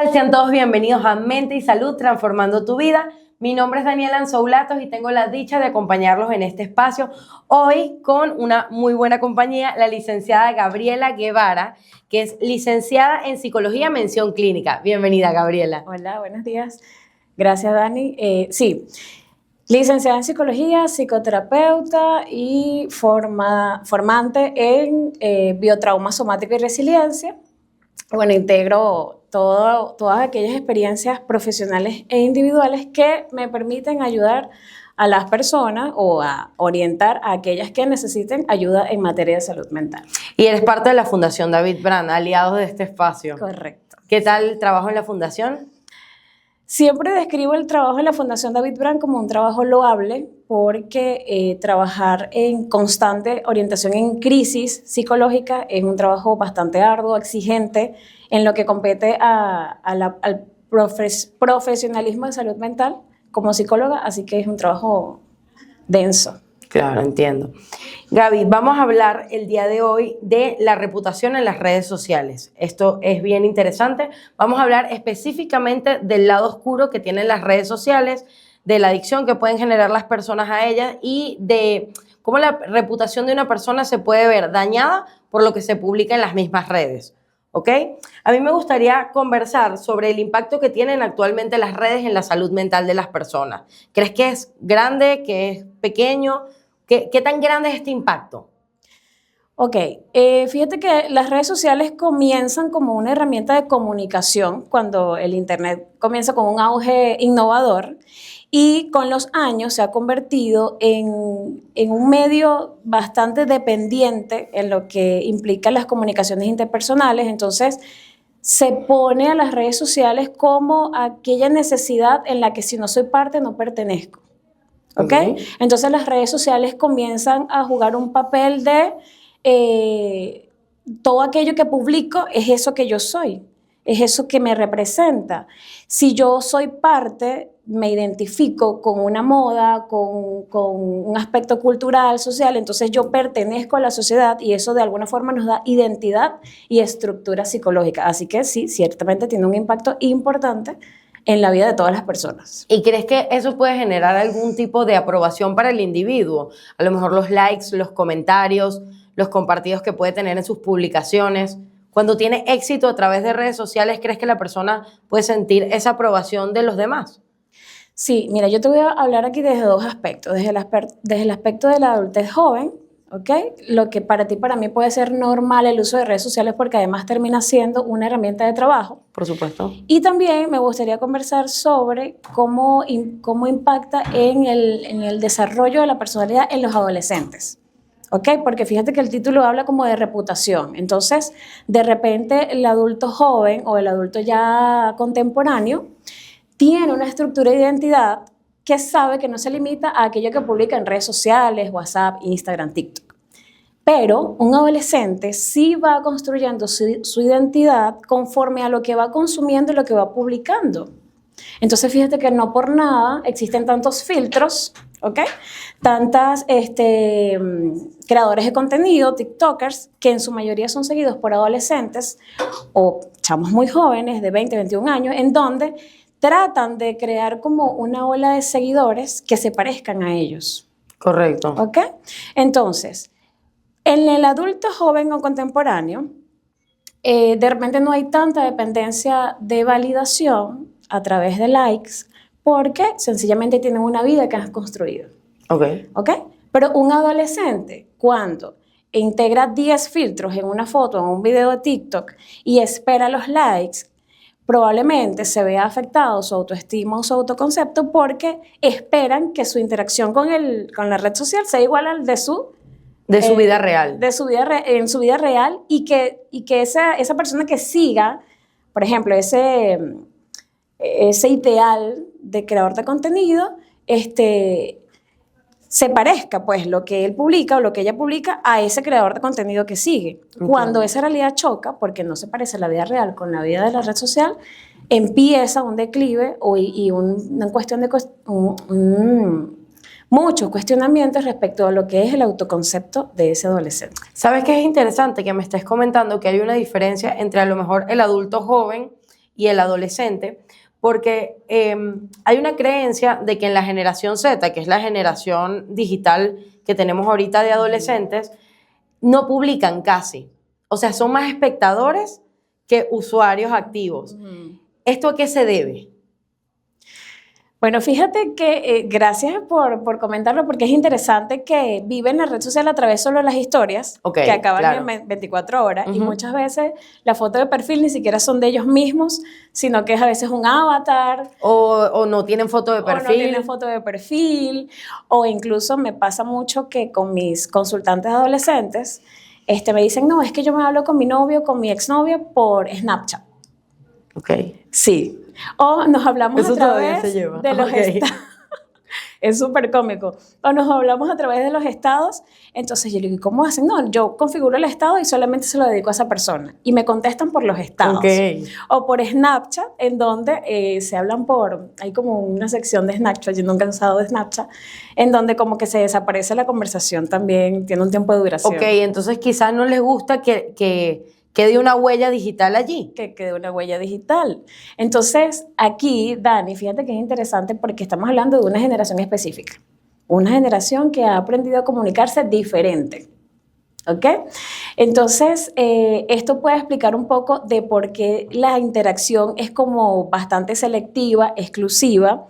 tal? Sean todos bienvenidos a Mente y Salud Transformando tu Vida. Mi nombre es Daniela Anzoulatos y tengo la dicha de acompañarlos en este espacio hoy con una muy buena compañía, la licenciada Gabriela Guevara, que es licenciada en Psicología Mención Clínica. Bienvenida, Gabriela. Hola, buenos días. Gracias, Dani. Sí, licenciada en Psicología, psicoterapeuta y formante en biotrauma somático y resiliencia. Bueno, integro todas aquellas experiencias profesionales e individuales que me permiten ayudar a las personas o a orientar a aquellas que necesiten ayuda en materia de salud mental. Y eres parte de la Fundación David Brand, aliados de este espacio. Correcto. ¿Qué tal el trabajo en la Fundación? Siempre describo el trabajo en la Fundación David Brand como un trabajo loable porque trabajar en constante orientación en crisis psicológica es un trabajo bastante arduo, exigente, en lo que compete al profesionalismo de salud mental como psicóloga, así que es un trabajo denso. Claro, entiendo. Gaby, vamos a hablar el día de hoy de la reputación en las redes sociales. Esto es bien interesante. Vamos a hablar específicamente del lado oscuro que tienen las redes sociales, de la adicción que pueden generar las personas a ellas y de cómo la reputación de una persona se puede ver dañada por lo que se publica en las mismas redes. ¿Ok? A mí me gustaría conversar sobre el impacto que tienen actualmente las redes en la salud mental de las personas. ¿Crees que es grande, que es pequeño? ¿Qué tan grande es este impacto? Ok, fíjate que las redes sociales comienzan como una herramienta de comunicación cuando el Internet comienza con un auge innovador y con los años se ha convertido en un medio bastante dependiente en lo que implica las comunicaciones interpersonales. Entonces, se pone a las redes sociales como aquella necesidad en la que si no soy parte no pertenezco. ¿Okay? Entonces las redes sociales comienzan a jugar un papel de todo aquello que publico es eso que yo soy, es eso que me representa. Si yo soy parte, me identifico con una moda, con un aspecto cultural, social, entonces yo pertenezco a la sociedad y eso de alguna forma nos da identidad y estructura psicológica. Así que sí, ciertamente tiene un impacto importante en la vida de todas las personas. ¿Y crees que eso puede generar algún tipo de aprobación para el individuo? A lo mejor los likes, los comentarios, los compartidos que puede tener en sus publicaciones. Cuando tiene éxito a través de redes sociales, ¿crees que la persona puede sentir esa aprobación de los demás? Sí, mira, yo te voy a hablar aquí desde dos aspectos. Desde el aspecto de la adultez joven, ¿ok? Lo que para ti, para mí puede ser normal el uso de redes sociales porque además termina siendo una herramienta de trabajo. Por supuesto. Y también me gustaría conversar sobre cómo impacta en el desarrollo de la personalidad en los adolescentes. ¿Ok? Porque fíjate que el título habla como de reputación. Entonces, de repente el adulto joven o el adulto ya contemporáneo tiene una estructura de identidad que sabe que no se limita a aquello que publica en redes sociales, WhatsApp, Instagram, TikTok. Pero un adolescente sí va construyendo su identidad conforme a lo que va consumiendo y lo que va publicando. Entonces, fíjate que no por nada existen tantos filtros, ¿ok? Tantas creadores de contenido, TikTokers, que en su mayoría son seguidos por adolescentes o chamos muy jóvenes de 20, 21 años, en donde tratan de crear como una ola de seguidores que se parezcan a ellos. Correcto. ¿Ok? Entonces, en el adulto joven o contemporáneo, de repente no hay tanta dependencia de validación a través de likes porque sencillamente tienen una vida que han construido. ¿Ok? Pero un adolescente, cuando integra 10 filtros en una foto, en un video de TikTok y espera los likes, probablemente se vea afectado su autoestima o su autoconcepto porque esperan que su interacción con la red social sea igual al de su vida real. En su vida real y que esa persona que siga, por ejemplo, ese ideal de creador de contenido, se parezca pues lo que él publica o lo que ella publica a ese creador de contenido que sigue. Okay. Cuando esa realidad choca, porque no se parece la vida real con la vida de la red social, empieza un declive y una cuestión de muchos cuestionamientos respecto a lo que es el autoconcepto de ese adolescente. ¿Sabes qué es interesante? Que me estés comentando que hay una diferencia entre a lo mejor el adulto joven y el adolescente, porque hay una creencia de que en la generación Z, que es la generación digital que tenemos ahorita de adolescentes, no publican casi. O sea, son más espectadores que usuarios activos. ¿Esto a qué se debe? Bueno, fíjate que gracias por comentarlo, porque es interesante que viven la red social a través solo de las historias, que acaban en 24 horas, y muchas veces la foto de perfil ni siquiera son de ellos mismos, sino que es a veces un avatar. O no tienen foto de perfil. O no tienen foto de perfil, o incluso me pasa mucho que con mis consultantes adolescentes me dicen, no, es que yo me hablo con mi novio, con mi exnovio por Snapchat. Ok. Sí. O nos hablamos Eso a través se lleva. de los estados. Es súper cómico. O nos hablamos a través de los estados. Entonces yo le digo, ¿cómo hacen? No, yo configuro el estado y solamente se lo dedico a esa persona. Y me contestan por los estados. Okay. O por Snapchat, en donde se hablan hay como una sección de Snapchat, yo nunca he usado de Snapchat, en donde como que se desaparece la conversación también, tiene un tiempo de duración. Ok, entonces quizás no les gusta que quede una huella digital allí. Que quede una huella digital. Entonces, aquí, Dani, fíjate que es interesante porque estamos hablando de una generación específica. Una generación que ha aprendido a comunicarse diferente. ¿Ok? Entonces, esto puede explicar un poco de por qué la interacción es como bastante selectiva, exclusiva.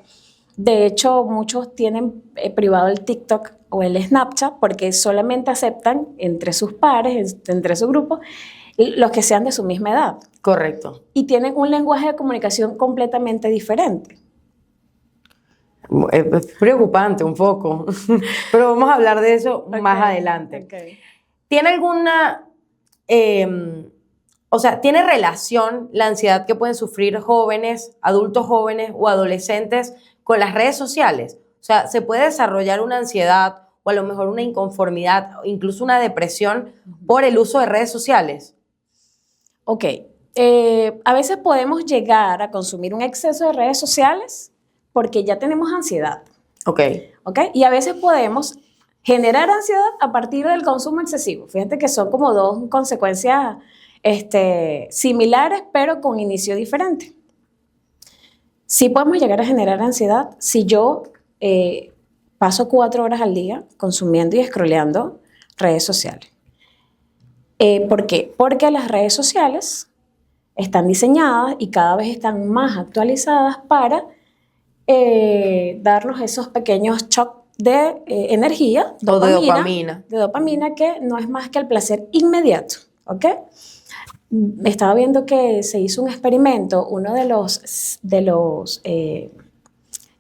De hecho, muchos tienen privado el TikTok o el Snapchat porque solamente aceptan entre sus pares, entre su grupo, los que sean de su misma edad. Correcto. Y tienen un lenguaje de comunicación completamente diferente. Es preocupante un poco, pero vamos a hablar de eso más adelante. Okay. ¿Tiene alguna, tiene relación la ansiedad que pueden sufrir jóvenes, adultos jóvenes o adolescentes con las redes sociales? O sea, ¿se puede desarrollar una ansiedad o a lo mejor una inconformidad o incluso una depresión por el uso de redes sociales? Ok. A veces podemos llegar a consumir un exceso de redes sociales porque ya tenemos ansiedad. Ok. Y a veces podemos generar ansiedad a partir del consumo excesivo. Fíjate que son como dos consecuencias similares, pero con inicio diferente. Sí podemos llegar a generar ansiedad si yo paso 4 horas al día consumiendo y scrolleando redes sociales. ¿Por qué? Porque las redes sociales están diseñadas y cada vez están más actualizadas para darnos esos pequeños shocks de energía, dopamina. De dopamina, que no es más que el placer inmediato. ¿Ok? Estaba viendo que se hizo un experimento, uno de los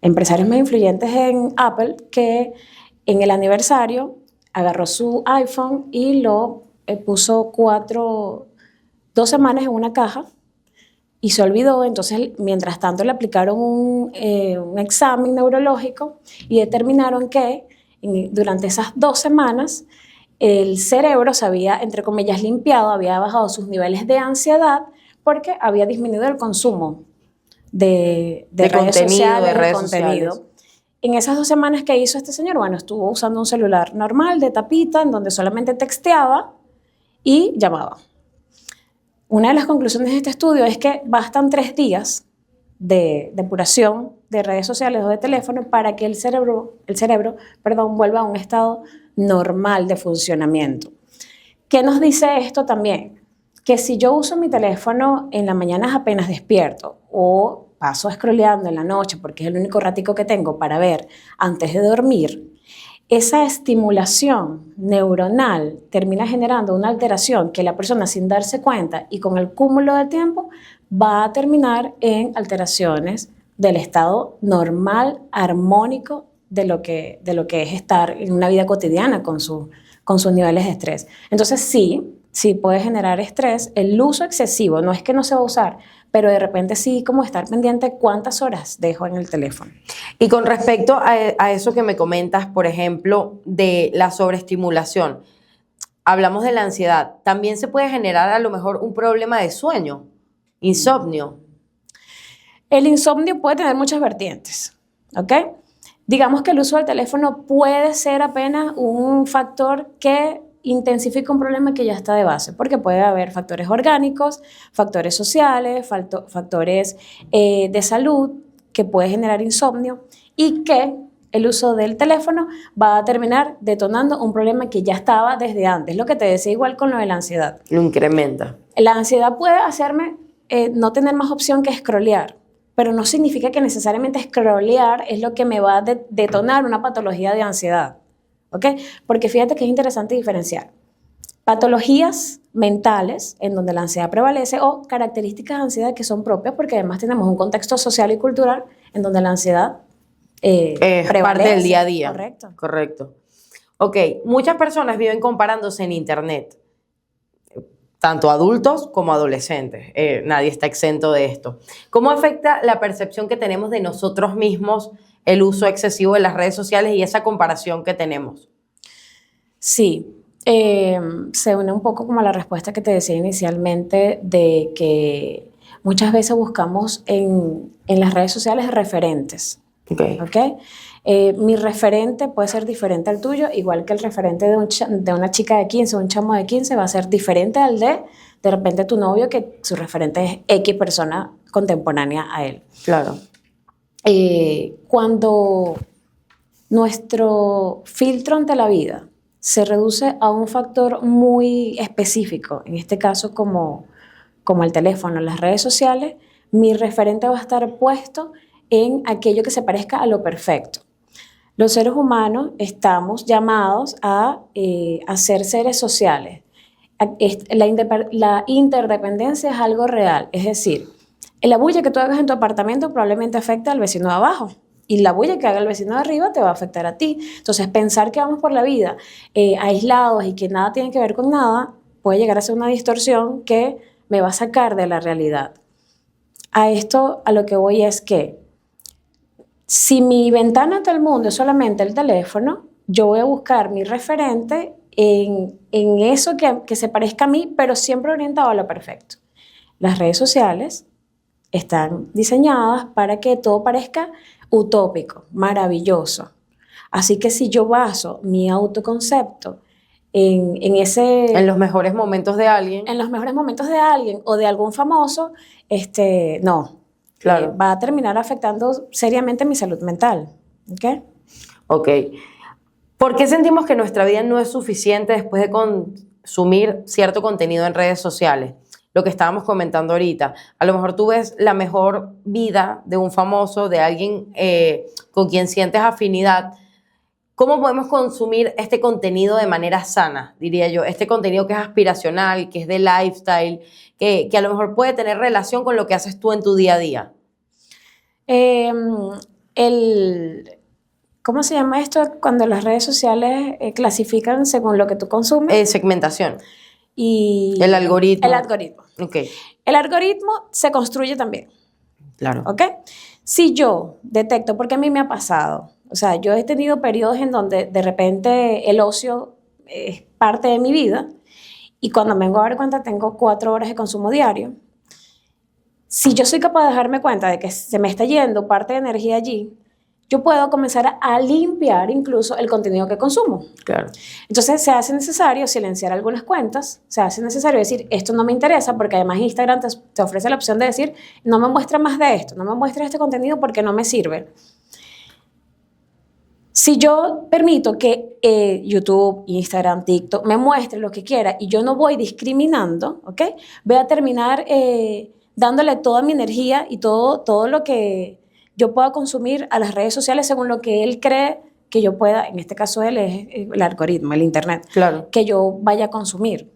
empresarios más influyentes en Apple, que en el aniversario agarró su iPhone y lo puso 2 semanas en una caja y se olvidó. Entonces, mientras tanto, le aplicaron un examen neurológico y determinaron que durante esas 2 semanas el cerebro se había, entre comillas, limpiado, había bajado sus niveles de ansiedad porque había disminuido el consumo de redes sociales, de contenido. En esas 2 semanas que hizo este señor, bueno, estuvo usando un celular normal de tapita en donde solamente texteaba y llamaba. Una de las conclusiones de este estudio es que bastan 3 días de depuración de redes sociales o de teléfono para que el cerebro, vuelva a un estado normal de funcionamiento. ¿Qué nos dice esto también? Que si yo uso mi teléfono en la mañana apenas despierto o paso scrolleando en la noche porque es el único ratico que tengo para ver antes de dormir, esa estimulación neuronal termina generando una alteración que la persona, sin darse cuenta y con el cúmulo de tiempo, va a terminar en alteraciones del estado normal, armónico de lo que es estar en una vida cotidiana con sus niveles de estrés. Entonces sí puede generar estrés. El uso excesivo, no es que no se va a usar, pero de repente sí, como estar pendiente cuántas horas dejo en el teléfono. Y con respecto a eso que me comentas, por ejemplo, de la sobreestimulación, hablamos de la ansiedad, también se puede generar a lo mejor un problema de sueño, insomnio. El insomnio puede tener muchas vertientes, ¿ok? Digamos que el uso del teléfono puede ser apenas un factor que intensifica un problema que ya está de base, porque puede haber factores orgánicos, factores sociales, factores de salud que puede generar insomnio y que el uso del teléfono va a terminar detonando un problema que ya estaba desde antes. Lo que te decía igual con lo de la ansiedad. Lo incrementa. La ansiedad puede hacerme no tener más opción que scrollear, pero no significa que necesariamente scrollear es lo que me va a detonar una patología de ansiedad, ¿ok? Porque fíjate que es interesante diferenciar patologías mentales en donde la ansiedad prevalece o características de ansiedad que son propias porque además tenemos un contexto social y cultural en donde la ansiedad es parte del día a día. Correcto. Correcto. Ok, muchas personas viven comparándose en Internet, tanto adultos como adolescentes. Nadie está exento de esto. ¿Cómo afecta la percepción que tenemos de nosotros mismos el uso excesivo de las redes sociales y esa comparación que tenemos? Sí, se une un poco como a la respuesta que te decía inicialmente de que muchas veces buscamos en las redes sociales referentes. ¿Okay? Mi referente puede ser diferente al tuyo, igual que el referente de una chica de 15 o un chamo de 15 va a ser diferente al de repente tu novio, que su referente es X persona contemporánea a él. Claro. Cuando nuestro filtro ante la vida se reduce a un factor muy específico, en este caso como el teléfono, las redes sociales, mi referente va a estar puesto en aquello que se parezca a lo perfecto. Los seres humanos estamos llamados a ser seres sociales. La interdependencia es algo real, es decir, la bulla que tú hagas en tu apartamento probablemente afecte al vecino de abajo y la bulla que haga el vecino de arriba te va a afectar a ti. Entonces, pensar que vamos por la vida aislados y que nada tiene que ver con nada puede llegar a ser una distorsión que me va a sacar de la realidad. A esto a lo que voy es que si mi ventana ante el mundo es solamente el teléfono, yo voy a buscar mi referente en eso que se parezca a mí, pero siempre orientado a lo perfecto. Las redes sociales están diseñadas para que todo parezca utópico, maravilloso. Así que si yo baso mi autoconcepto en los mejores momentos de alguien. En los mejores momentos de alguien o de algún famoso, no. Claro. Va a terminar afectando seriamente mi salud mental. ¿Ok? Ok. ¿Por qué sentimos que nuestra vida no es suficiente después de consumir cierto contenido en redes sociales? Lo que estábamos comentando ahorita. A lo mejor tú ves la mejor vida de un famoso, de alguien con quien sientes afinidad. ¿Cómo podemos consumir este contenido de manera sana, diría yo? Este contenido que es aspiracional, que es de lifestyle, que a lo mejor puede tener relación con lo que haces tú en tu día a día. ¿Cómo se llama esto? Cuando las redes sociales clasifican según lo que tú consumes. Segmentación. Y el algoritmo. El algoritmo. Okay. El algoritmo se construye también. Claro. ¿Ok? Si yo detecto, porque a mí me ha pasado, o sea, yo he tenido periodos en donde de repente el ocio es parte de mi vida y cuando me vengo a dar cuenta tengo 4 horas de consumo diario. Si yo soy capaz de darme cuenta de que se me está yendo parte de energía allí, yo puedo comenzar a limpiar incluso el contenido que consumo. Claro. Entonces se hace necesario silenciar algunas cuentas, se hace necesario decir, esto no me interesa, porque además Instagram te ofrece la opción de decir, no me muestra más de esto, no me muestra este contenido porque no me sirve. Si yo permito que YouTube, Instagram, TikTok me muestre lo que quiera y yo no voy discriminando, ¿ok? Voy a terminar dándole toda mi energía y todo lo que yo pueda consumir a las redes sociales según lo que él cree que yo pueda, en este caso él es el algoritmo, el internet, claro, que yo vaya a consumir.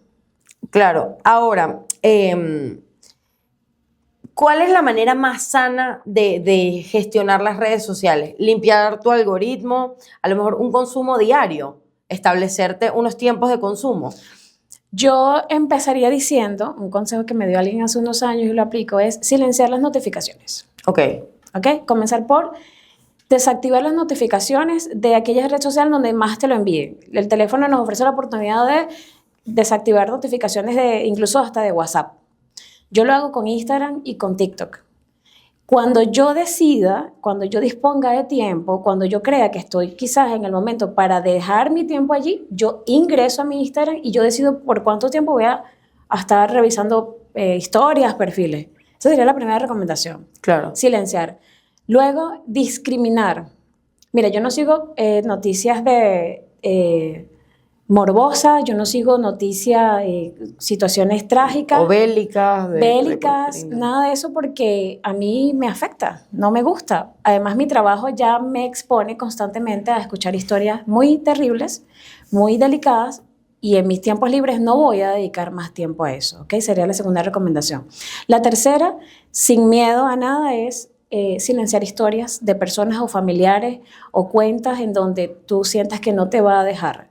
Claro. Ahora, ¿cuál es la manera más sana de gestionar las redes sociales? Limpiar tu algoritmo, a lo mejor un consumo diario, establecerte unos tiempos de consumo. Yo empezaría diciendo, un consejo que me dio alguien hace unos años y lo aplico, es silenciar las notificaciones. Ok. Comenzar por desactivar las notificaciones de aquellas redes sociales donde más te lo envíen. El teléfono nos ofrece la oportunidad de desactivar notificaciones incluso hasta de WhatsApp. Yo lo hago con Instagram y con TikTok. Cuando yo decida, cuando yo disponga de tiempo, cuando yo crea que estoy quizás en el momento para dejar mi tiempo allí, yo ingreso a mi Instagram y yo decido por cuánto tiempo voy a estar revisando historias, perfiles. Esa sería la primera recomendación. Claro. Silenciar. Luego, discriminar. Mira, yo no sigo noticias de morbosas, yo no sigo noticias, situaciones trágicas. O bélicas. Bélicas, nada de eso porque a mí me afecta, no me gusta. Además, mi trabajo ya me expone constantemente a escuchar historias muy terribles, muy delicadas, y en mis tiempos libres no voy a dedicar más tiempo a eso, ¿ok? Sería la segunda recomendación. La tercera, sin miedo a nada, es silenciar historias de personas o familiares o cuentas en donde tú sientas que no te va a dejar.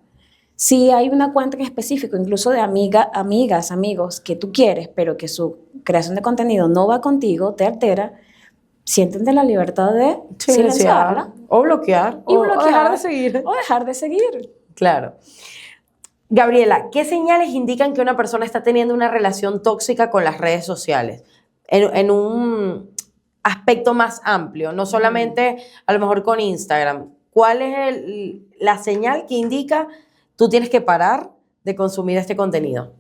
Si hay una cuenta en específico, incluso de amigas, amigos, que tú quieres, pero que su creación de contenido no va contigo, te altera, siéntete la libertad de silenciarla. O bloquear. O dejar de seguir. O dejar de seguir. Claro. Gabriela, ¿qué señales indican que una persona está teniendo una relación tóxica con las redes sociales? En un aspecto más amplio, no solamente a lo mejor con Instagram. ¿Cuál es la señal que indica tú tienes que parar de consumir este contenido?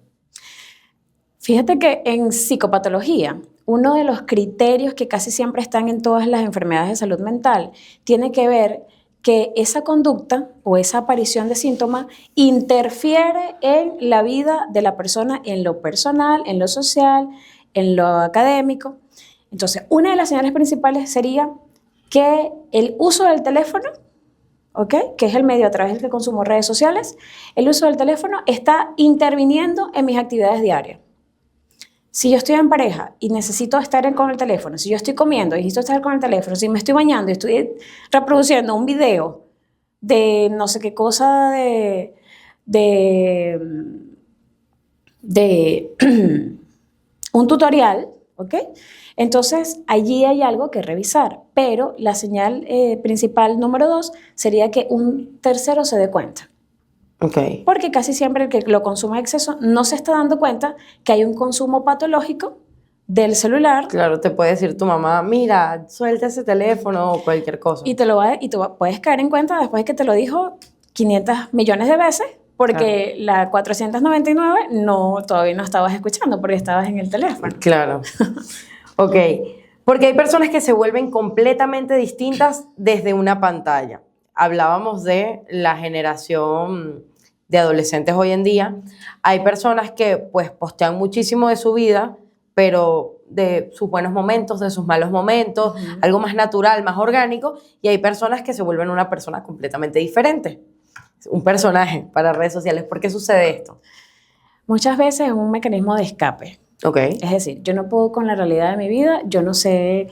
Fíjate que en psicopatología, uno de los criterios que casi siempre están en todas las enfermedades de salud mental tiene que ver que esa conducta o esa aparición de síntomas interfiere en la vida de la persona en lo personal, en lo social, en lo académico. Entonces, una de las señales principales sería que el uso del teléfono, ¿okay?, que es el medio a través del que consumo redes sociales, el uso del teléfono está interviniendo en mis actividades diarias. Si yo estoy en pareja y necesito estar con el teléfono, si yo estoy comiendo y necesito estar con el teléfono, si me estoy bañando y estoy reproduciendo un video de no sé qué cosa de un tutorial, ¿ok? Entonces, allí hay algo que revisar, pero la señal principal número 2 sería que un tercero se dé cuenta. Okay. Porque casi siempre el que lo consume a exceso no se está dando cuenta que hay un consumo patológico del celular. Claro, te puede decir tu mamá, mira, suelta ese teléfono o cualquier cosa. Y tú puedes caer en cuenta después de que te lo dijo 500 millones de veces, porque la 499 todavía no estabas escuchando porque estabas en el teléfono. Claro. Ok. Porque hay personas que se vuelven completamente distintas desde una pantalla. Hablábamos de la generación de adolescentes hoy en día. Hay personas que pues postean muchísimo de su vida, pero de sus buenos momentos, de sus malos momentos, algo más natural, más orgánico, y hay personas que se vuelven una persona completamente diferente. Un personaje para redes sociales. ¿Por qué sucede esto? Muchas veces es un mecanismo de escape. Okay. Es decir, yo no puedo con la realidad de mi vida, yo no sé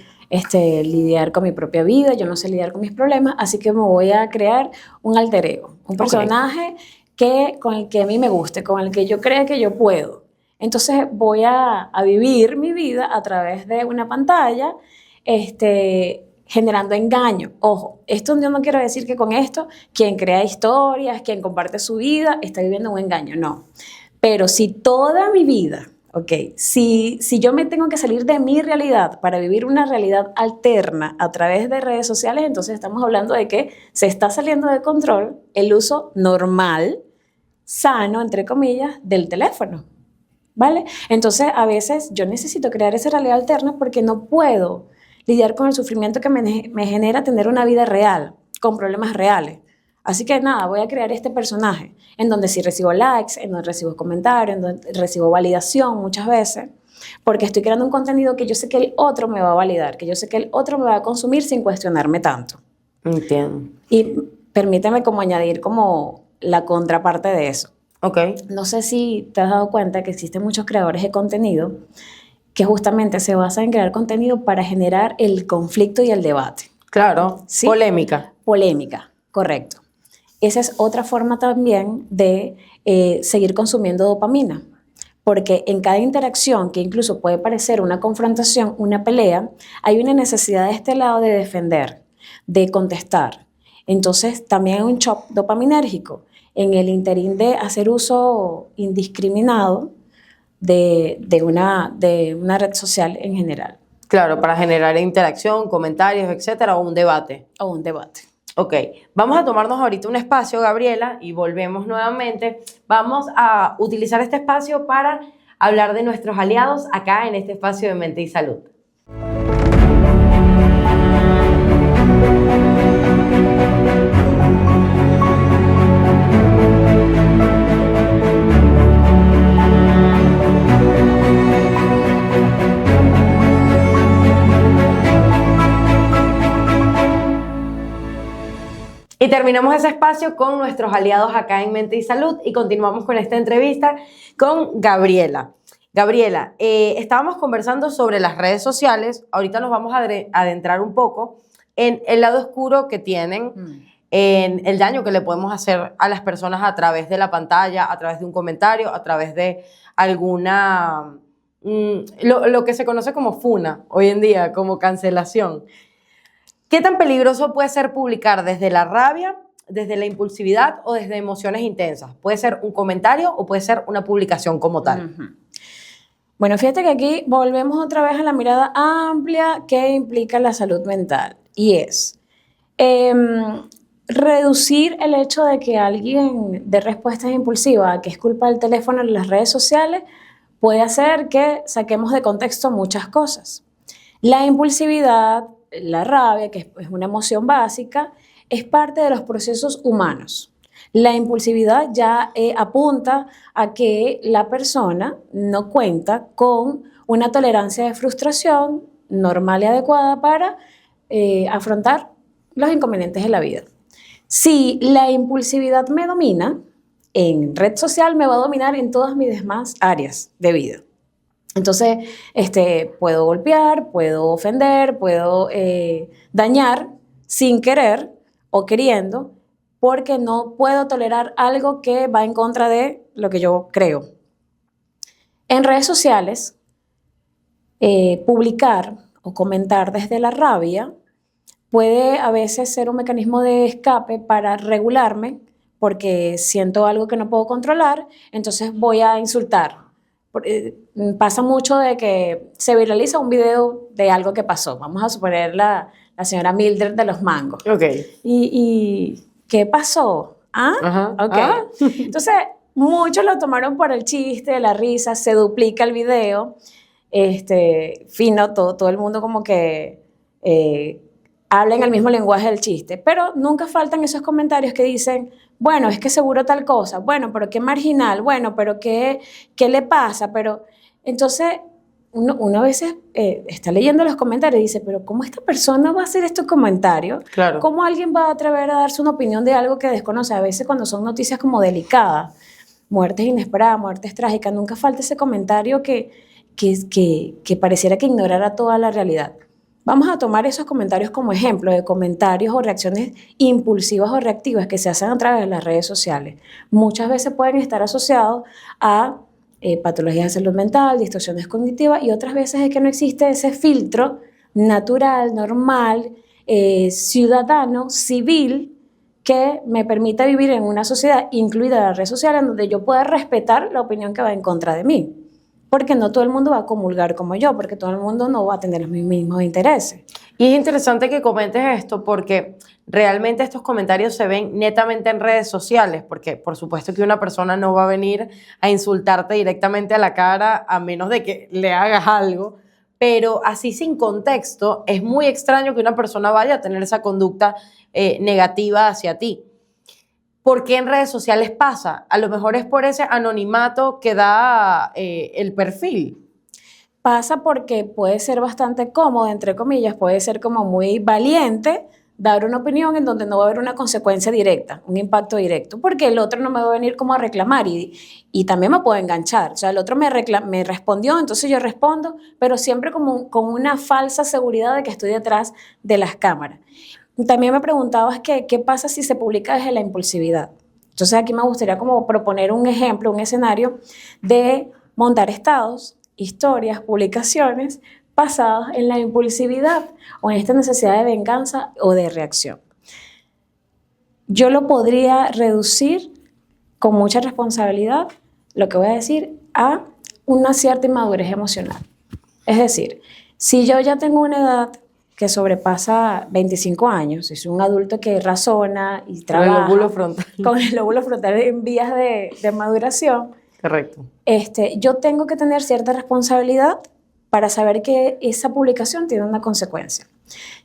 lidiar con mi propia vida, yo no sé lidiar con mis problemas, así que me voy a crear un alter ego, un personaje con el que a mí me guste, con el que yo crea que yo puedo. Entonces voy a vivir mi vida a través de una pantalla, generando engaño. Ojo, esto yo no quiero decir que con esto quien crea historias, quien comparte su vida, está viviendo un engaño, no. Pero si toda mi vida, si yo me tengo que salir de mi realidad para vivir una realidad alterna a través de redes sociales, entonces estamos hablando de que se está saliendo de control el uso normal, sano, entre comillas, del teléfono, ¿vale? Entonces, a veces yo necesito crear esa realidad alterna porque no puedo lidiar con el sufrimiento que me genera tener una vida real, con problemas reales. Así que nada, voy a crear este personaje en donde sí recibo likes, en donde recibo comentarios, en donde recibo validación muchas veces, porque estoy creando un contenido que yo sé que el otro me va a validar, que yo sé que el otro me va a consumir sin cuestionarme tanto. Entiendo. Y permíteme como añadir como la contraparte de eso. Okay. No sé si te has dado cuenta que existen muchos creadores de contenido que justamente se basan en crear contenido para generar el conflicto y el debate. Claro, ¿sí? Polémica, correcto. Esa es otra forma también de seguir consumiendo dopamina, porque en cada interacción, que incluso puede parecer una confrontación, una pelea, hay una necesidad de este lado de defender, de contestar. Entonces también hay un shock dopaminérgico en el interín de hacer uso indiscriminado de una red social en general. Claro, para generar interacción, comentarios, etcétera, o un debate. O un debate. Ok, vamos a tomarnos ahorita un espacio, Gabriela, y volvemos nuevamente. Vamos a utilizar este espacio para hablar de nuestros aliados acá en este espacio de Mente y Salud. Y terminamos ese espacio con nuestros aliados acá en Mente y Salud y continuamos con esta entrevista con Gabriela. Gabriela, estábamos conversando sobre las redes sociales. Ahorita nos vamos a adentrar un poco en el lado oscuro que tienen, en el daño que le podemos hacer a las personas a través de la pantalla, a través de un comentario, a través de alguna, lo que se conoce como funa hoy en día, como cancelación. ¿Qué tan peligroso puede ser publicar desde la rabia, desde la impulsividad o desde emociones intensas? Puede ser un comentario o puede ser una publicación como tal. Bueno, fíjate que aquí volvemos otra vez a la mirada amplia que implica la salud mental y es reducir el hecho de que alguien dé respuestas impulsivas, que es culpa del teléfono en las redes sociales, puede hacer que saquemos de contexto muchas cosas. La impulsividad, la rabia, que es una emoción básica, es parte de los procesos humanos. La impulsividad ya apunta a que la persona no cuenta con una tolerancia de frustración normal y adecuada para afrontar los inconvenientes de la vida. Si la impulsividad me domina, en red social me va a dominar en todas mis demás áreas de vida. Entonces, puedo golpear, puedo ofender, puedo dañar sin querer o queriendo, porque no puedo tolerar algo que va en contra de lo que yo creo. En redes sociales, publicar o comentar desde la rabia puede a veces ser un mecanismo de escape para regularme, porque siento algo que no puedo controlar, entonces voy a insultar. Pasa mucho de que se viraliza un video de algo que pasó. Vamos a suponer la señora Mildred de los mangos. Ok. ¿Y qué pasó? ¿Ah? Ajá. Ok. Ah. Entonces, muchos lo tomaron por el chiste, la risa, se duplica el video. Fino, todo el mundo como que habla en el mismo lenguaje del chiste. Pero nunca faltan esos comentarios que dicen, bueno, es que seguro tal cosa, bueno, pero qué marginal, bueno, pero qué le pasa, pero entonces uno a veces está leyendo los comentarios y dice, pero ¿cómo esta persona va a hacer estos comentarios? Claro. ¿Cómo alguien va a atrever a darse una opinión de algo que desconoce? A veces cuando son noticias como delicadas, muertes inesperadas, muertes trágicas, nunca falta ese comentario que pareciera que ignorara toda la realidad. Vamos a tomar esos comentarios como ejemplo de comentarios o reacciones impulsivas o reactivas que se hacen a través de las redes sociales. Muchas veces pueden estar asociados a patologías de salud mental, distorsiones cognitivas, y otras veces es que no existe ese filtro natural, normal, ciudadano, civil, que me permita vivir en una sociedad, incluida la red social, en donde yo pueda respetar la opinión que va en contra de mí. Porque no todo el mundo va a comulgar como yo, porque todo el mundo no va a tener los mismos intereses. Y es interesante que comentes esto porque realmente estos comentarios se ven netamente en redes sociales, porque por supuesto que una persona no va a venir a insultarte directamente a la cara a menos de que le hagas algo, pero así sin contexto es muy extraño que una persona vaya a tener esa conducta negativa hacia ti. ¿Por qué en redes sociales pasa? A lo mejor es por ese anonimato que da el perfil. Pasa porque puede ser bastante cómodo, entre comillas, puede ser como muy valiente dar una opinión en donde no va a haber una consecuencia directa, un impacto directo, porque el otro no me va a venir como a reclamar y también me puedo enganchar. O sea, el otro me respondió, entonces yo respondo, pero siempre como con una falsa seguridad de que estoy detrás de las cámaras. También me preguntabas qué pasa si se publica desde la impulsividad. Entonces aquí me gustaría como proponer un ejemplo, un escenario de montar estados, historias, publicaciones basadas en la impulsividad o en esta necesidad de venganza o de reacción. Yo lo podría reducir con mucha responsabilidad, lo que voy a decir, a una cierta inmadurez emocional. Es decir, Si yo ya tengo una edad que sobrepasa 25 años, es un adulto que razona y Con el trabaja lóbulo frontal. con el lóbulo frontal en vías de maduración, Correcto. yo tengo que tener cierta responsabilidad para saber que esa publicación tiene una consecuencia.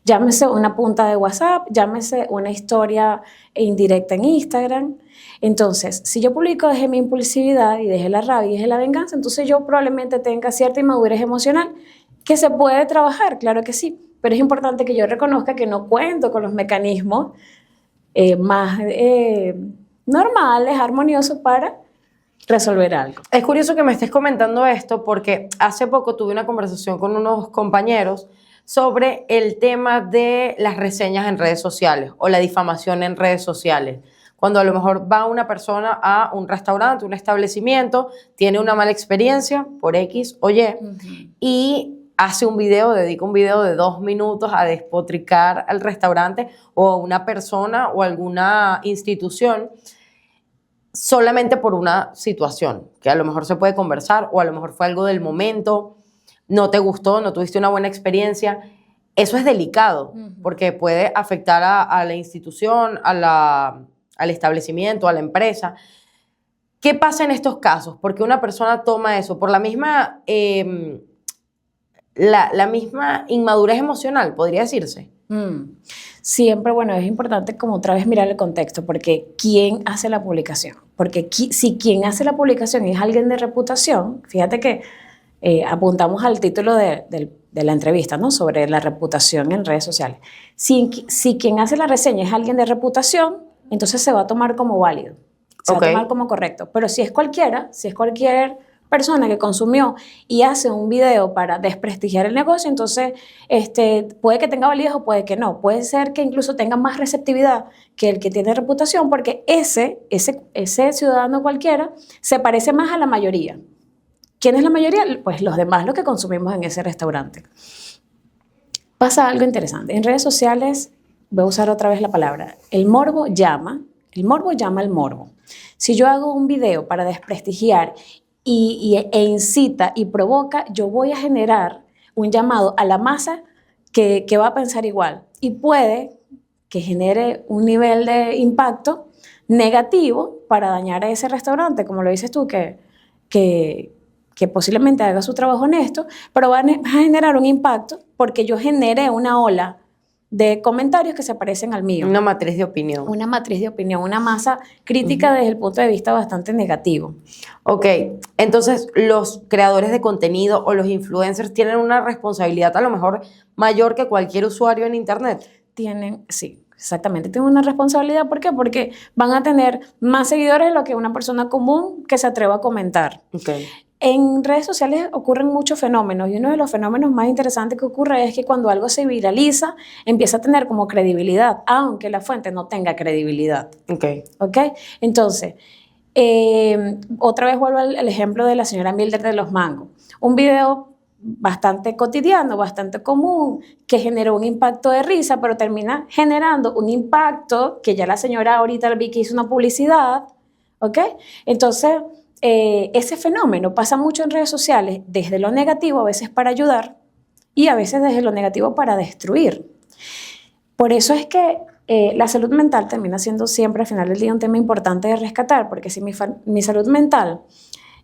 Llámese una punta de WhatsApp, llámese una historia indirecta en Instagram. Entonces, si yo publico desde mi impulsividad y desde la rabia y desde la venganza, entonces yo probablemente tenga cierta inmadurez emocional que se puede trabajar, claro que sí, pero es importante que yo reconozca que no cuento con los mecanismos más normales, armoniosos para resolver algo. Es curioso que me estés comentando esto porque hace poco tuve una conversación con unos compañeros sobre el tema de las reseñas en redes sociales o la difamación en redes sociales. Cuando a lo mejor va una persona a un restaurante, un establecimiento, tiene una mala experiencia por X o Y y hace un video, dedica un video de 2 minutos a despotricar al restaurante o a una persona o alguna institución solamente por una situación que a lo mejor se puede conversar o a lo mejor fue algo del momento, no te gustó, no tuviste una buena experiencia. Eso es delicado porque puede afectar a la institución, al establecimiento, a la empresa. ¿Qué pasa en estos casos? Porque una persona toma eso por la misma, la misma inmadurez emocional, podría decirse. Siempre, bueno, es importante como otra vez mirar el contexto, porque ¿quién hace la publicación? Porque si quien hace la publicación es alguien de reputación, fíjate que apuntamos al título de la entrevista, ¿no? Sobre la reputación en redes sociales. Si quien hace la reseña es alguien de reputación, entonces se va a tomar como válido, se va a tomar como correcto. Pero si es cualquiera, si es cualquier persona que consumió y hace un video para desprestigiar el negocio, entonces puede que tenga validez o puede que no. Puede ser que incluso tenga más receptividad que el que tiene reputación, porque ese ciudadano cualquiera se parece más a la mayoría. ¿Quién es la mayoría? Pues los demás, los que consumimos en ese restaurante. Pasa algo interesante. En redes sociales, voy a usar otra vez la palabra, el morbo llama al morbo. Si yo hago un video para desprestigiar e incita y provoca, yo voy a generar un llamado a la masa que va a pensar igual. Y puede que genere un nivel de impacto negativo para dañar a ese restaurante, como lo dices tú, que posiblemente haga su trabajo honesto, pero va a generar un impacto porque yo generé una ola de comentarios que se parecen al mío. Una matriz de opinión. Una matriz de opinión, una masa crítica desde el punto de vista bastante negativo. Ok, entonces los creadores de contenido o los influencers tienen una responsabilidad a lo mejor mayor que cualquier usuario en Internet. Sí, exactamente, tienen una responsabilidad. ¿Por qué? Porque van a tener más seguidores de lo que una persona común que se atreva a comentar. Okay. En redes sociales ocurren muchos fenómenos y uno de los fenómenos más interesantes que ocurre es que cuando algo se viraliza empieza a tener como credibilidad, aunque la fuente no tenga credibilidad. ¿Ok? Entonces, otra vez vuelvo al ejemplo de la señora Mildred de los Mangos. Un video bastante cotidiano, bastante común, que generó un impacto de risa, pero termina generando un impacto que ya la señora ahorita vi que hizo una publicidad. ¿Ok? Entonces, ese fenómeno pasa mucho en redes sociales, desde lo negativo a veces para ayudar y a veces desde lo negativo para destruir. Por eso es que la salud mental termina siendo siempre al final del día un tema importante de rescatar, porque si mi salud mental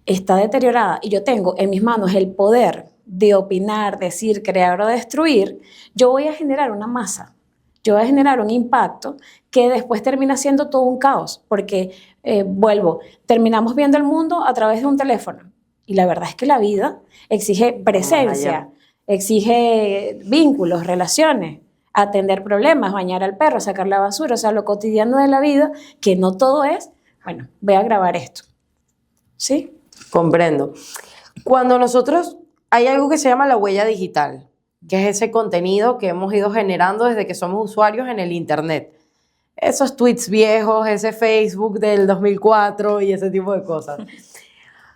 está deteriorada y yo tengo en mis manos el poder de opinar, decir, crear o destruir, yo voy a generar una masa, yo voy a generar un impacto que después termina siendo todo un caos, porque terminamos viendo el mundo a través de un teléfono. Y la verdad es que la vida exige presencia, exige vínculos, relaciones, atender problemas, bañar al perro, sacar la basura, o sea, lo cotidiano de la vida, que no todo es, bueno, voy a grabar esto. ¿Sí? Comprendo. Cuando hay algo que se llama la huella digital, que es ese contenido que hemos ido generando desde que somos usuarios en el Internet. Esos tweets viejos, ese Facebook del 2004 y ese tipo de cosas.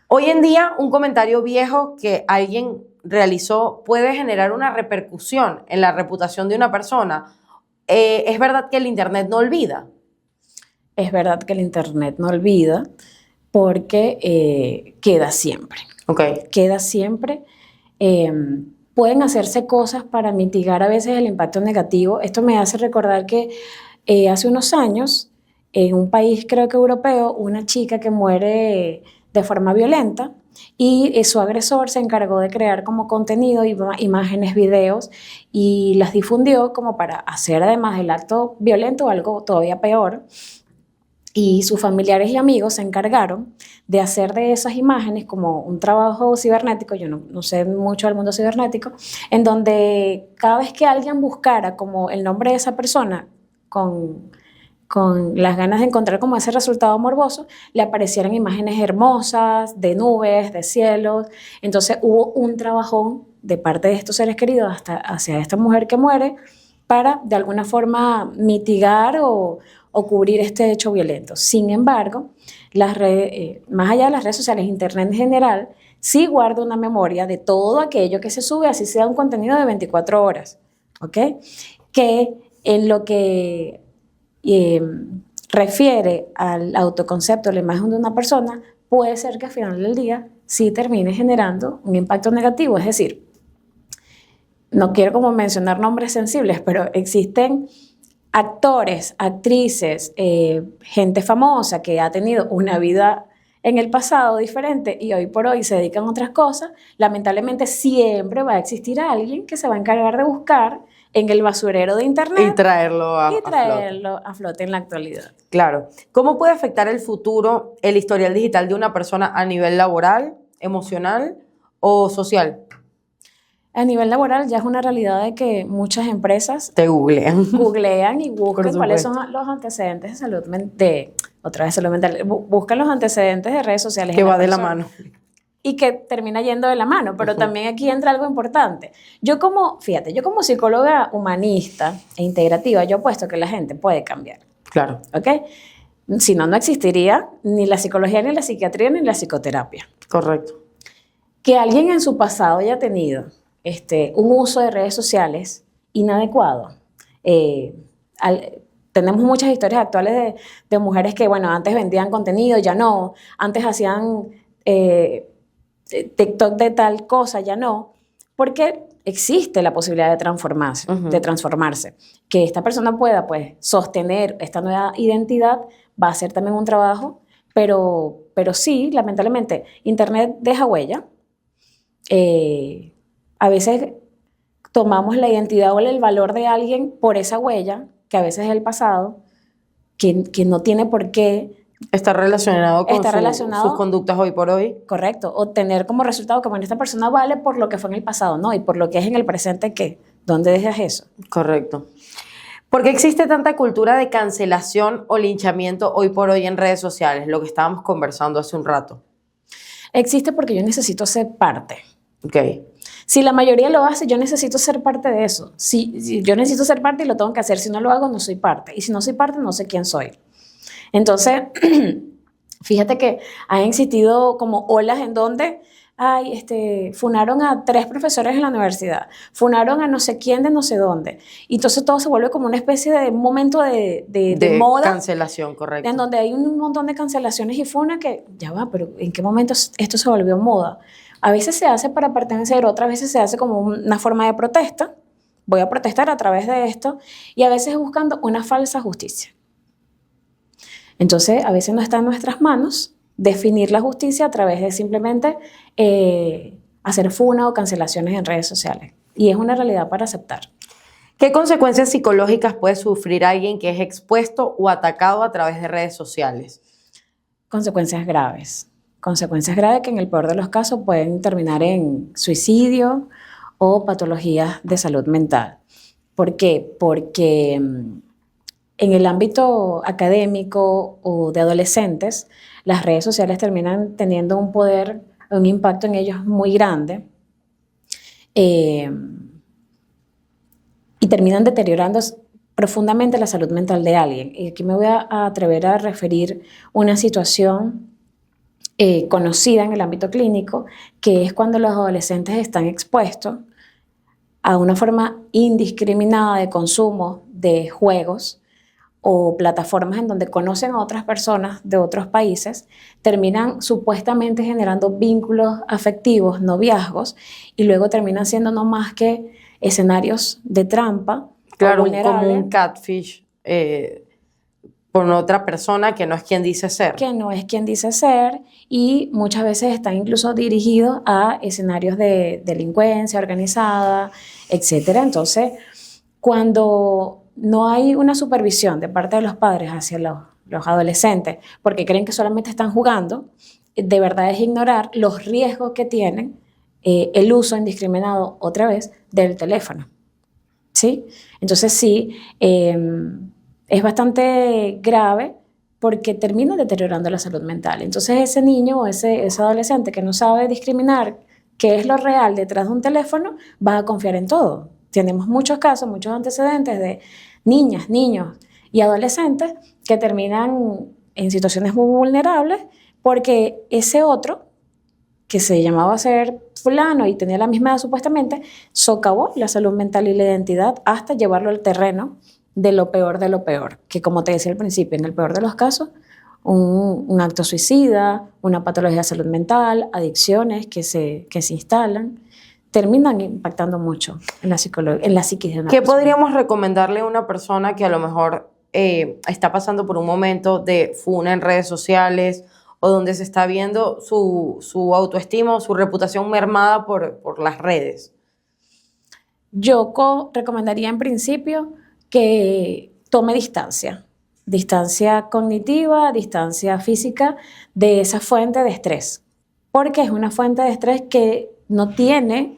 Hoy en día, un comentario viejo que alguien realizó puede generar una repercusión en la reputación de una persona. ¿Es verdad que el Internet no olvida? Es verdad que el Internet no olvida porque queda siempre. Okay. Queda siempre. pueden hacerse cosas para mitigar a veces el impacto negativo. Esto me hace recordar que hace unos años, en un país creo que europeo, una chica que muere de forma violenta y su agresor se encargó de crear como contenido, imágenes, videos y las difundió como para hacer además el acto violento algo todavía peor. Y sus familiares y amigos se encargaron de hacer de esas imágenes como un trabajo cibernético, yo no sé mucho del mundo cibernético, en donde cada vez que alguien buscara como el nombre de esa persona con las ganas de encontrar como ese resultado morboso, le aparecieran imágenes hermosas de nubes, de cielos. Entonces hubo un trabajón de parte de estos seres queridos hacia esta mujer que muere para de alguna forma mitigar o cubrir este hecho violento. Sin embargo, más allá de las redes sociales, Internet en general, sí guarda una memoria de todo aquello que se sube, así sea un contenido de 24 horas, ¿ok? Que en lo que refiere al autoconcepto, la imagen de una persona, puede ser que al final del día sí termine generando un impacto negativo. Es decir, no quiero como mencionar nombres sensibles, pero existen actores, actrices, gente famosa que ha tenido una vida en el pasado diferente y hoy por hoy se dedican a otras cosas. Lamentablemente siempre va a existir alguien que se va a encargar de buscar en el basurero de Internet y traerlo a flote en la actualidad. Claro. ¿Cómo puede afectar el futuro el historial digital de una persona a nivel laboral, emocional o social? A nivel laboral ya es una realidad de que muchas empresas te googlean y buscan cuáles son los antecedentes de salud mental, buscan los antecedentes de redes sociales. Que va de la mano. Y que termina yendo de la mano, pero también aquí entra algo importante. Yo como psicóloga humanista e integrativa, yo apuesto que la gente puede cambiar. Claro. ¿Ok? Si no, no existiría ni la psicología, ni la psiquiatría, ni la psicoterapia. Correcto. Que alguien en su pasado haya tenido un uso de redes sociales inadecuado. Tenemos muchas historias actuales de mujeres que, bueno, antes vendían contenido, ya no. Antes hacían TikTok de tal cosa, ya no. Porque existe la posibilidad de transformarse. Que esta persona pueda, pues, sostener esta nueva identidad va a ser también un trabajo, pero sí, lamentablemente, Internet deja huella. A veces tomamos la identidad o el valor de alguien por esa huella, que a veces es el pasado, que no tiene por qué estar relacionado con sus conductas hoy por hoy. Correcto, o tener como resultado que, bueno, esta persona vale por lo que fue en el pasado, ¿no? Y por lo que es en el presente, ¿qué? ¿Dónde dejas eso? Correcto. ¿Por qué existe tanta cultura de cancelación o linchamiento hoy por hoy en redes sociales? Lo que estábamos conversando hace un rato. Existe porque yo necesito ser parte. Ok. Si la mayoría lo hace, yo necesito ser parte de eso. Si yo necesito ser parte y lo tengo que hacer. Si no lo hago, no soy parte. Y si no soy parte, no sé quién soy. Entonces, fíjate que han existido como olas en donde funaron a 3 profesores en la universidad, funaron a no sé quién de no sé dónde. Y entonces todo se vuelve como una especie de momento de moda. Cancelación, correcto. En donde hay un montón de cancelaciones y funa que, ya va, pero ¿en qué momento esto se volvió moda? A veces se hace para pertenecer, otras veces se hace como una forma de protesta. Voy a protestar a través de esto. Y a veces buscando una falsa justicia. Entonces, a veces no está en nuestras manos definir la justicia a través de simplemente hacer funa o cancelaciones en redes sociales. Y es una realidad para aceptar. ¿Qué consecuencias psicológicas puede sufrir alguien que es expuesto o atacado a través de redes sociales? Consecuencias graves. Consecuencias graves que en el peor de los casos pueden terminar en suicidio o patologías de salud mental. ¿Por qué? Porque en el ámbito académico o de adolescentes, las redes sociales terminan teniendo un poder, un impacto en ellos muy grande y terminan deteriorando profundamente la salud mental de alguien. Y aquí me voy a atrever a referir una situación conocida en el ámbito clínico, que es cuando los adolescentes están expuestos a una forma indiscriminada de consumo de juegos o plataformas en donde conocen a otras personas de otros países, terminan supuestamente generando vínculos afectivos, noviazgos, y luego terminan siendo no más que escenarios de trampa. Claro, como un catfish con otra persona que no es quien dice ser. Que no es quien dice ser, y muchas veces están incluso dirigidos a escenarios de delincuencia organizada, etcétera. Entonces, cuando no hay una supervisión de parte de los padres hacia los adolescentes, porque creen que solamente están jugando, de verdad es ignorar los riesgos que tienen el uso indiscriminado, otra vez, del teléfono. ¿Sí? Entonces sí, es bastante grave porque termina deteriorando la salud mental. Entonces ese niño o ese adolescente que no sabe discriminar qué es lo real detrás de un teléfono, va a confiar en todo. Tenemos muchos casos, muchos antecedentes de niñas, niños y adolescentes que terminan en situaciones muy vulnerables porque ese otro, que se llamaba ser fulano y tenía la misma edad supuestamente, socavó la salud mental y la identidad hasta llevarlo al terreno de lo peor, que como te decía al principio, en el peor de los casos, un acto suicida, una patología de salud mental, adicciones que se instalan, terminan impactando mucho en la psiquis de una ¿Qué persona. podríamos recomendarle a una persona que a lo mejor está pasando por un momento de funa en redes sociales o donde se está viendo su autoestima o su reputación mermada por las redes? Yo recomendaría en principio que tome distancia cognitiva, distancia física de esa fuente de estrés, porque es una fuente de estrés que no tiene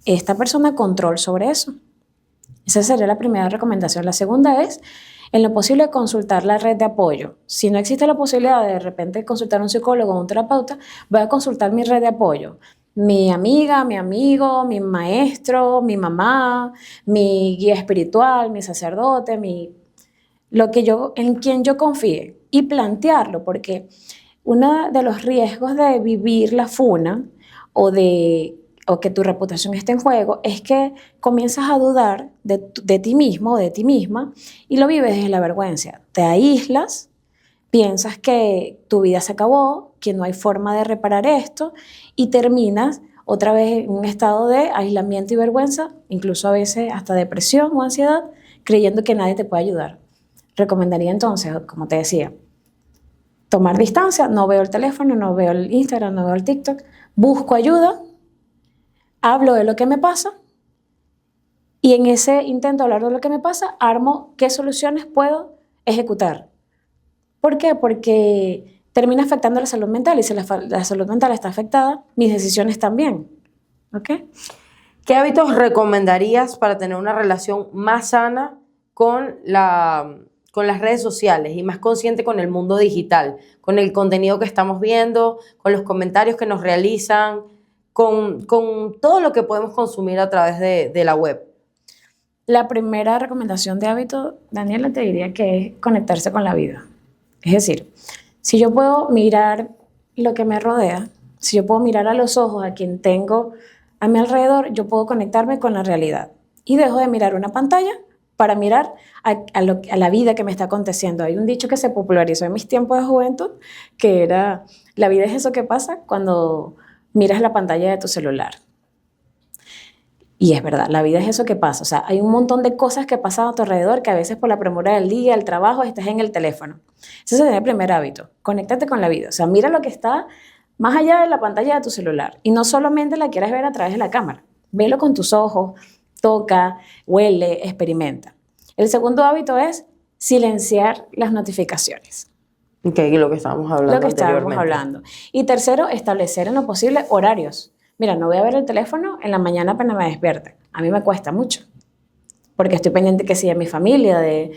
esta persona control sobre eso. Esa sería la primera recomendación. La segunda es, en lo posible, consultar la red de apoyo. Si no existe la posibilidad de repente consultar a un psicólogo o un terapeuta, voy a consultar mi red de apoyo. Mi amiga, mi amigo, mi maestro, mi mamá, mi guía espiritual, mi sacerdote, en quien yo confíe, y plantearlo, porque uno de los riesgos de vivir la funa o que tu reputación esté en juego es que comienzas a dudar de ti mismo o de ti misma y lo vives desde la vergüenza. Te aíslas, piensas que tu vida se acabó, que no hay forma de reparar esto y terminas otra vez en un estado de aislamiento y vergüenza, incluso a veces hasta depresión o ansiedad, creyendo que nadie te puede ayudar. Recomendaría entonces, como te decía, tomar distancia, no veo el teléfono, no veo el Instagram, no veo el TikTok, busco ayuda, hablo de lo que me pasa y en ese intento de hablar de lo que me pasa, armo qué soluciones puedo ejecutar. ¿Por qué? Porque termina afectando la salud mental y si la salud mental está afectada, mis decisiones también. ¿Ok? ¿Qué hábitos recomendarías para tener una relación más sana con las redes sociales y más consciente con el mundo digital, con el contenido que estamos viendo, con los comentarios que nos realizan, con todo lo que podemos consumir a través de la web? La primera recomendación de hábito, Daniela, te diría que es conectarse con la vida. Es decir, si yo puedo mirar lo que me rodea, si yo puedo mirar a los ojos a quien tengo a mi alrededor, yo puedo conectarme con la realidad y dejo de mirar una pantalla para mirar a la vida que me está aconteciendo. Hay un dicho que se popularizó en mis tiempos de juventud, que era, la vida es eso que pasa cuando miras la pantalla de tu celular. Y es verdad, la vida es eso que pasa. O sea, hay un montón de cosas que pasan a tu alrededor que a veces por la premura del día, el trabajo, estás en el teléfono. Ese sería el primer hábito, conéctate con la vida. O sea, mira lo que está más allá de la pantalla de tu celular. Y no solamente la quieras ver a través de la cámara. Velo con tus ojos, toca, huele, experimenta. El segundo hábito es silenciar las notificaciones. Ok, lo que estábamos hablando Lo que estábamos anteriormente. hablando. Y tercero, establecer en lo posible horarios. Mira, no voy a ver el teléfono en la mañana apenas me despierte. A mí me cuesta mucho, porque estoy pendiente que sí de mi familia, de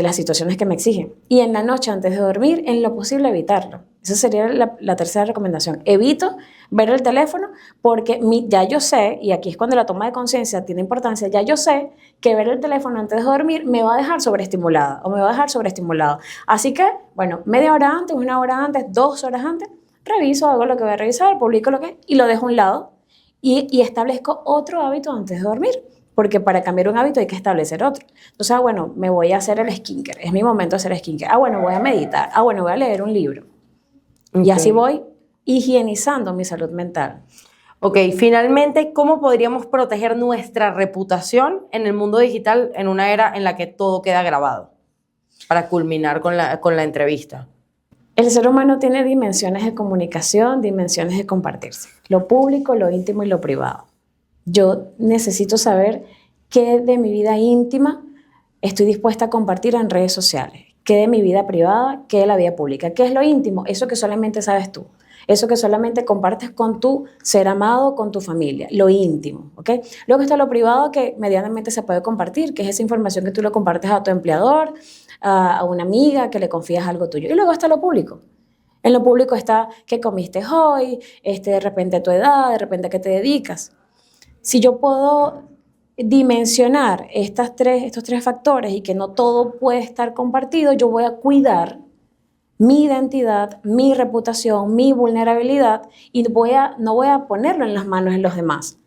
las situaciones que me exigen. Y en la noche, antes de dormir, en lo posible evitarlo. Esa sería la tercera recomendación. Evito ver el teléfono porque ya yo sé, y aquí es cuando la toma de conciencia tiene importancia, ya yo sé que ver el teléfono antes de dormir me va a dejar sobreestimulada o me va a dejar sobreestimulado. Así que, bueno, media hora antes, una hora antes, 2 horas antes, reviso, hago lo que voy a revisar, publico lo que y lo dejo a un lado y establezco otro hábito antes de dormir. porque para cambiar un hábito hay que establecer otro. Entonces, bueno, me voy a hacer el skincare, es mi momento de hacer skincare. Bueno, voy a meditar. Bueno, voy a leer un libro. Okay. Y así voy higienizando mi salud mental. Ok, finalmente, ¿cómo podríamos proteger nuestra reputación en el mundo digital en una era en la que todo queda grabado? Para culminar con la entrevista. El ser humano tiene dimensiones de comunicación, dimensiones de compartirse. Lo público, lo íntimo y lo privado. Yo necesito saber qué de mi vida íntima estoy dispuesta a compartir en redes sociales, qué de mi vida privada, qué de la vida pública. ¿Qué es lo íntimo? Eso que solamente sabes tú. Eso que solamente compartes con tu ser amado, con tu familia, lo íntimo, ¿ok? Luego está lo privado que medianamente se puede compartir, que es esa información que tú le compartes a tu empleador, a una amiga, que le confías algo tuyo. Y luego está lo público. En lo público está qué comiste hoy, de repente tu edad, de repente a qué te dedicas. Si yo puedo dimensionar estos tres factores y que no todo puede estar compartido, yo voy a cuidar mi identidad, mi reputación, mi vulnerabilidad y no voy a ponerlo en las manos de los demás.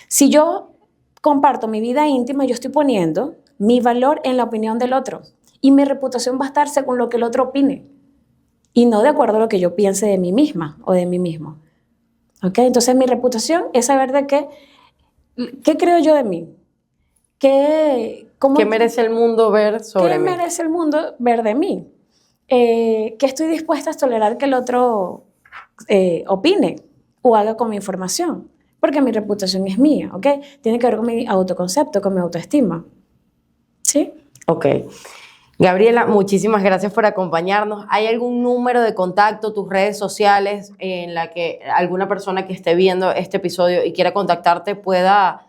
Si yo comparto mi vida íntima, yo estoy poniendo mi valor en la opinión del otro y mi reputación va a estar según lo que el otro opine y no de acuerdo a lo que yo piense de mí misma o de mí mismo. ¿Okay? Entonces mi reputación es saber de qué creo yo de mí. ¿Qué merece el mundo ver sobre mí? ¿Qué merece el mundo ver de mí? Que estoy dispuesta a tolerar que el otro opine o haga con mi información, porque mi reputación es mía, ¿ok? Tiene que ver con mi autoconcepto, con mi autoestima, ¿sí? Ok. Gabriela, muchísimas gracias por acompañarnos. ¿Hay algún número de contacto, tus redes sociales, en la que alguna persona que esté viendo este episodio y quiera contactarte pueda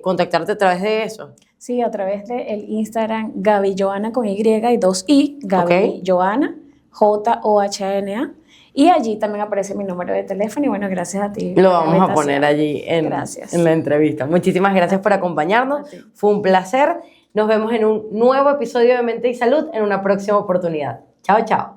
contactarte a través de eso? Sí, a través del Instagram Gaby Johanna con Y y 2 I, Gaby Johanna, Johana. Y allí también aparece mi número de teléfono y bueno, gracias a ti. Lo vamos a poner allí en la entrevista. Muchísimas gracias por acompañarnos. Fue un placer. Nos vemos en un nuevo episodio de Mente y Salud en una próxima oportunidad. Chao, chao.